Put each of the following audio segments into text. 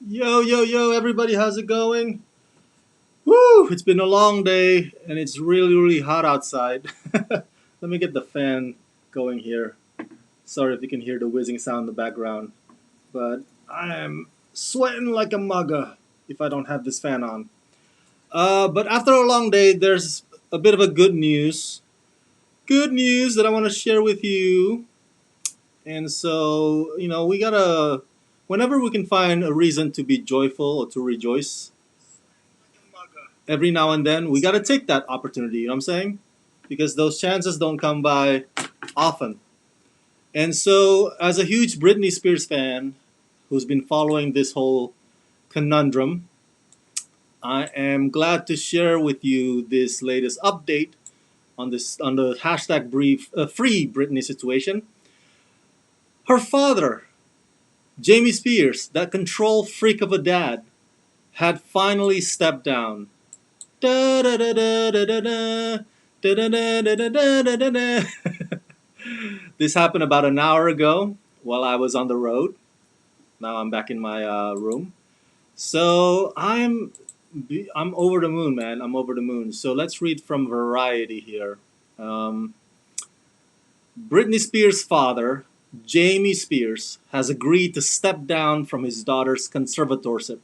Yo, yo, yo, everybody, how's it going? Woo! It's been a long day and it's really, really hot outside. Let me get the fan going here. Sorry if you can hear the whizzing sound in the background, but I am sweating like a mugger if I don't have this fan on. But after a long day, there's a bit of a good news. Good news that I want to share with you. And so, we gotta, whenever we can find a reason to be joyful or to rejoice, every now and then we got to take that opportunity, you know what I'm saying? Because those chances don't come by often. And so, as a huge Britney Spears fan who's been following this whole conundrum, I am glad to share with you this latest update on the hashtag free Britney situation. Her father, Jamie Spears, that control freak of a dad, had finally stepped down. Da da da da da da da. Da, da, da, da, da, da, da, da. This happened about an hour ago while I was on the road. Now I'm back in my room. So I'm over the moon, man. I'm over the moon. So let's read from Variety here. Um, Britney Spears' father, Jamie Spears, has agreed to step down from his daughter's conservatorship.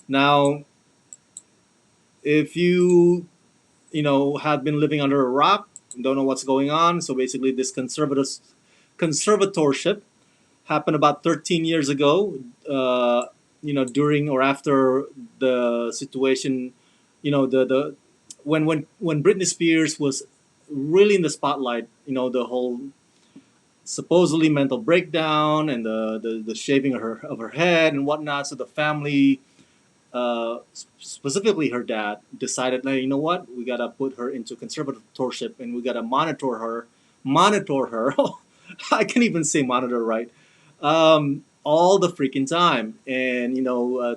Now, if you had been living under a rock, don't know what's going on. So basically, this conservatorship happened about 13 years ago. During or after the situation, the when Britney Spears was really in the spotlight. The whole supposedly mental breakdown and the shaving of her head and whatnot. So the family, specifically her dad, decided, hey, you know what, we gotta put her into conservatorship and we gotta monitor her. I can't even say monitor right. All the freaking time, and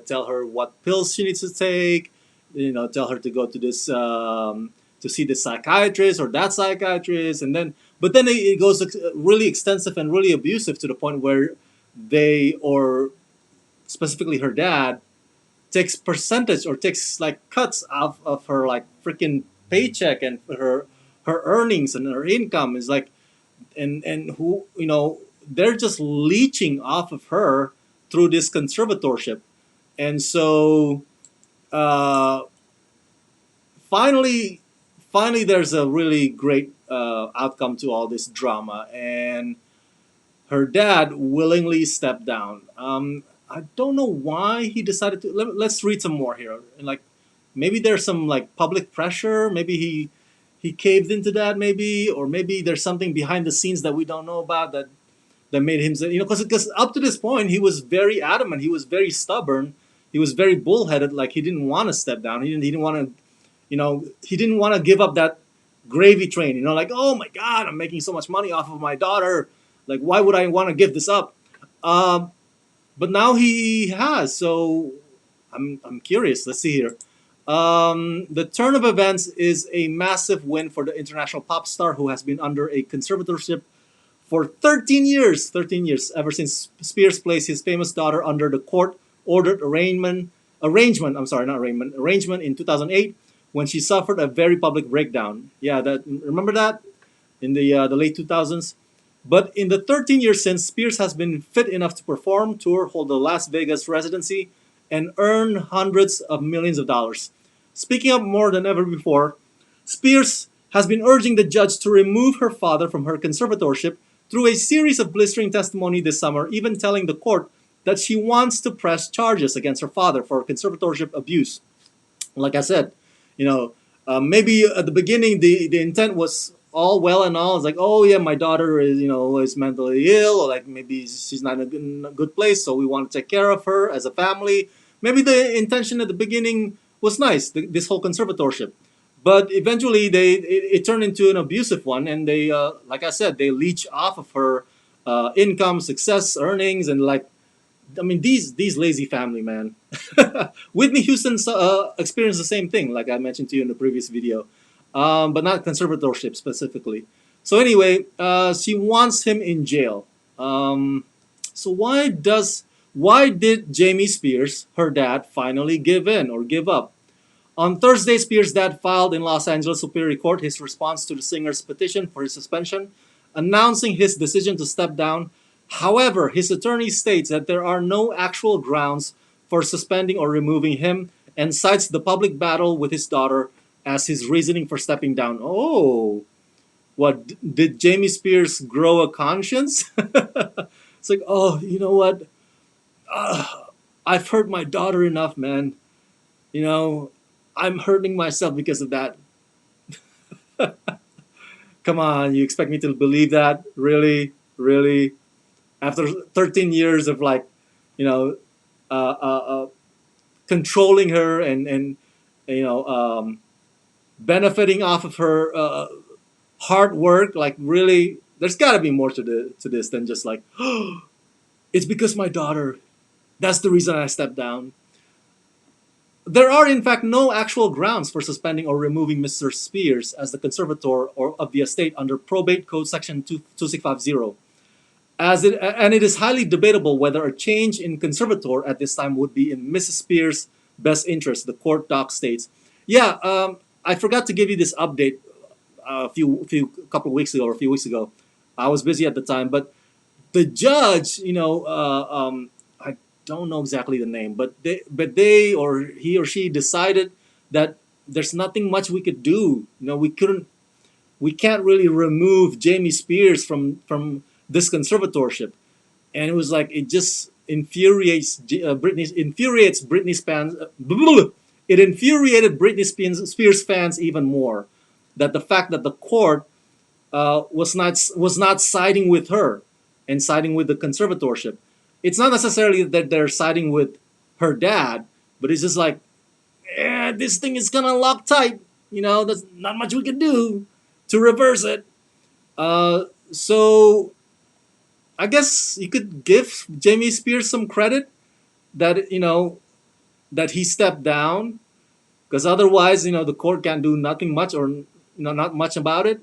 tell her what pills she needs to take. Tell her to go to this to see this psychiatrist or that psychiatrist, and then but then it goes really extensive and really abusive to the point where they, or specifically her dad, takes percentage or takes like cuts out of her like freaking paycheck and her earnings and her income is like, and who, they're just leeching off of her through this conservatorship. And so uh, finally finally there's a really great outcome to all this drama, and her dad willingly stepped down. I don't know why he decided to. Let's read some more here. And like, maybe there's some like public pressure. Maybe he caved into that. Maybe, or maybe there's something behind the scenes that we don't know about that made him say, because up to this point he was very adamant. He was very stubborn. He was very bullheaded. Like he didn't want to step down. He didn't want to. He didn't want to give up that gravy train. Like, oh my God, I'm making so much money off of my daughter. Like, why would I want to give this up? Um, but now he has. So I'm curious. Let's see here. The turn of events is a massive win for the international pop star who has been under a conservatorship for 13 years. 13 years, ever since Spears placed his famous daughter under the court-ordered arrangement in 2008 when she suffered a very public breakdown. Yeah, remember that in the late 2000s. But in the 13 years since, Spears has been fit enough to perform, tour, hold a Las Vegas residency, and earn hundreds of millions of dollars. Speaking up more than ever before, Spears has been urging the judge to remove her father from her conservatorship through a series of blistering testimony this summer, even telling the court that she wants to press charges against her father for conservatorship abuse. Like I said, maybe at the beginning the intent was all well and all. It's like, oh yeah, my daughter is mentally ill, or like maybe she's not in a good place, so we want to take care of her as a family. Maybe the intention at the beginning was nice, this whole conservatorship, but eventually it turned into an abusive one, and they, like I said, they leech off of her income, success, earnings, and like, I mean, these lazy family, man. Whitney Houston experienced the same thing, like I mentioned to you in the previous video, but not conservatorship specifically. So anyway, she wants him in jail. So Why did Jamie Spears, her dad, finally give in or give up? On Thursday, Spears' dad filed in Los Angeles Superior Court his response to the singer's petition for his suspension, announcing his decision to step down. However, his attorney states that there are no actual grounds for suspending or removing him and cites the public battle with his daughter as his reasoning for stepping down. Oh, what did Jamie Spears grow a conscience? It's like, oh, you know what? I've hurt my daughter enough, man. You know, I'm hurting myself because of that. Come on, you expect me to believe that? Really? Really? After 13 years of like, you know, uh, uh, uh, controlling her and you know, benefiting off of her hard work, like really, there's got to be more to this than just like, oh, it's because my daughter. That's the reason I stepped down. There are, in fact, no actual grounds for suspending or removing Mr. Spears as the conservator or of the estate under Probate Code Section 2650. And it is highly debatable whether a change in conservator at this time would be in Mrs. Spears' best interest, the court doc states. Yeah, I forgot to give you this update a couple of weeks ago or a few weeks ago. I was busy at the time, but the judge, I don't know exactly the name, but they or he or she decided that there's nothing much we could do. We can't really remove Jamie Spears from this conservatorship, and it was like it just infuriates Britney fans. It infuriated Spears fans even more that the fact that the court was not siding with her and siding with the conservatorship. It's not necessarily that they're siding with her dad, but it's just like, this thing is gonna lock tight. There's not much we can do to reverse it. So I guess you could give Jamie Spears some credit that that he stepped down, because otherwise the court can't do nothing much or not much about it.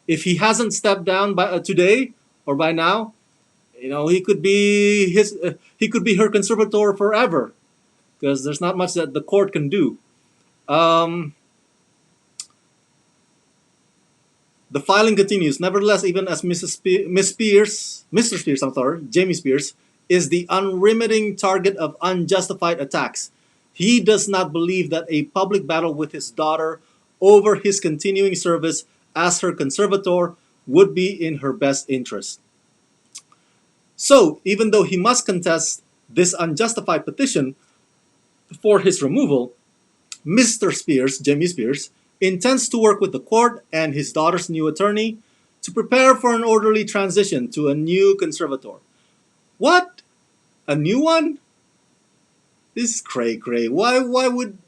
If he hasn't stepped down by today or by now, he could be her conservator forever, because there's not much that the court can do. Um, the filing continues. Nevertheless, even as Mr. Spears, I'm sorry, Jamie Spears, is the unremitting target of unjustified attacks, he does not believe that a public battle with his daughter over his continuing service as her conservator would be in her best interest. So, even though he must contest this unjustified petition for his removal, Mr. Spears, Jamie Spears, intends to work with the court and his daughter's new attorney to prepare for an orderly transition to a new conservator. What? A new one? This is cray cray. Why would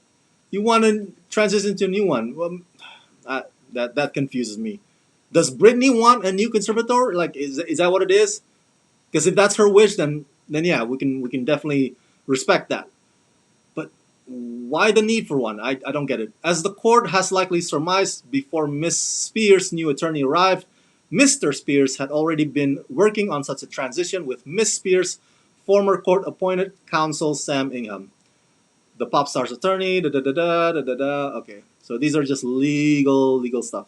you want to transition to a new one? Well, that confuses me. Does Britney want a new conservator? Like, is that what it is? Because if that's her wish, then yeah, we can definitely respect that. But why the need for one? I don't get it. As the court has likely surmised before Miss Spears' new attorney arrived, Mr. Spears had already been working on such a transition with Miss Spears' former court-appointed counsel Sam Ingham, the pop star's attorney. Da da da da da da da. Okay, so these are just legal stuff.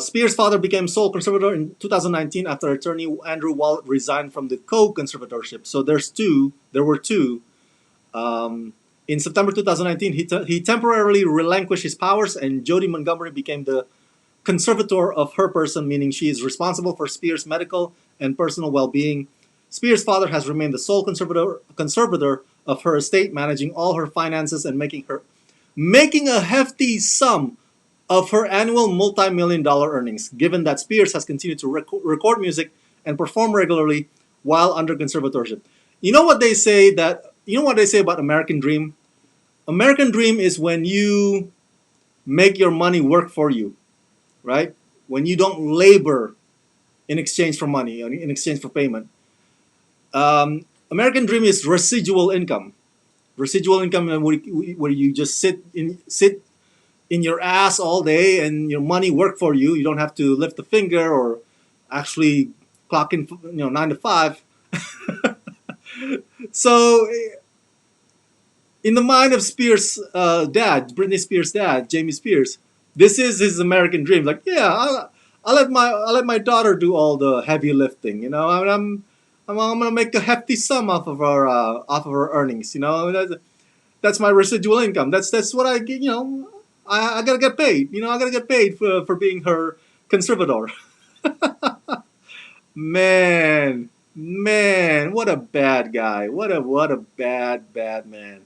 Spears' father became sole conservator in 2019 after attorney Andrew Wallet resigned from the co-conservatorship. So there were two. In September 2019, he temporarily relinquished his powers, and Jody Montgomery became the conservator of her person, meaning she is responsible for Spears' medical and personal well-being. Spears' father has remained the sole conservator of her estate, managing all her finances and making a hefty sum of her annual multi-million-dollar earnings, given that Spears has continued to record music and perform regularly while under conservatorship. You know what they say about American Dream? American Dream is when you make your money work for you, right? When you don't labor in exchange for money, in exchange for payment. American Dream is residual income. Residual income where you just sit in your ass all day and your money work for you. You don't have to lift a finger or actually clocking 9 to 5. So in the mind of Spears' dad, Britney Spears' dad, Jamie Spears, this is his American dream. Like, yeah, I'll let my daughter do all the heavy lifting. I'm gonna make a hefty sum off of her earnings. That's my residual income. That's what I get. I gotta get paid. I gotta get paid for being her conservator. Man, what a bad guy. What a bad man.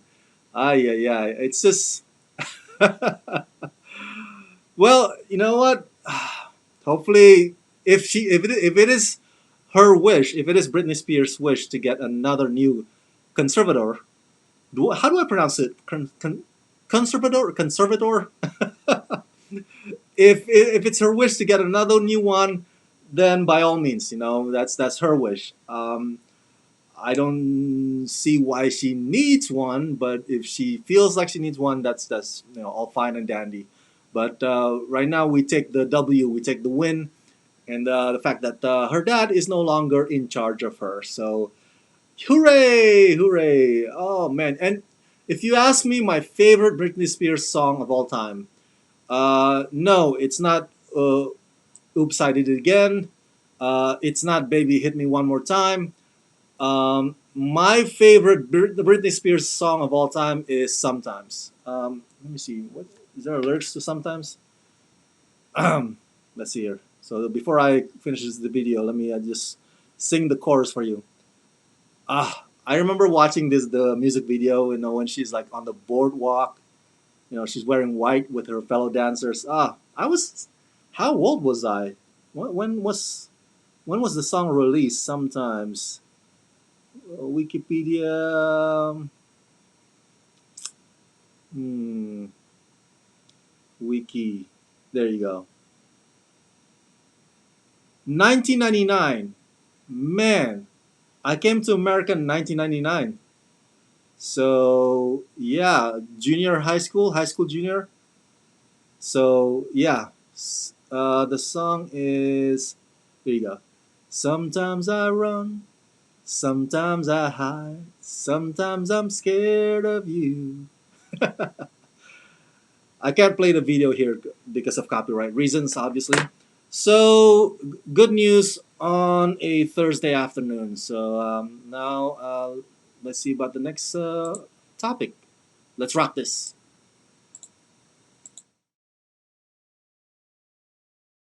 Yeah. It's just well, you know what? Hopefully, if it is her wish, if it is Britney Spears' wish to get another new conservator, how do I pronounce it? Conservator. If it's her wish to get another new one, then by all means, that's her wish. I don't see why she needs one, but if she feels like she needs one, that's all fine and dandy. But right now we take the W, we take the win, and the fact that her dad is no longer in charge of her. So hooray, hooray! Oh man! And if you ask me, my favorite Britney Spears song of all time, no, it's not. Oops, I did it again. It's not Baby Hit Me One More Time. My favorite Britney Spears song of all time is Sometimes. Let me see. What is there lyrics to Sometimes? Let's see here. So before I finish the video, let me just sing the chorus for you. I remember watching the music video. When she's like on the boardwalk. She's wearing white with her fellow dancers. I was. How old was I? When was the song released? Sometimes. Wikipedia. Hmm. Wiki. There you go. 1999. Man, I came to America in 1999. So yeah, high school junior. So yeah, the song is. Here you go. Sometimes I run, sometimes I hide, sometimes I'm scared of you. I can't play the video here because of copyright reasons, obviously. So, good news on a Thursday afternoon. So, now let's see about the next topic. Let's rock this.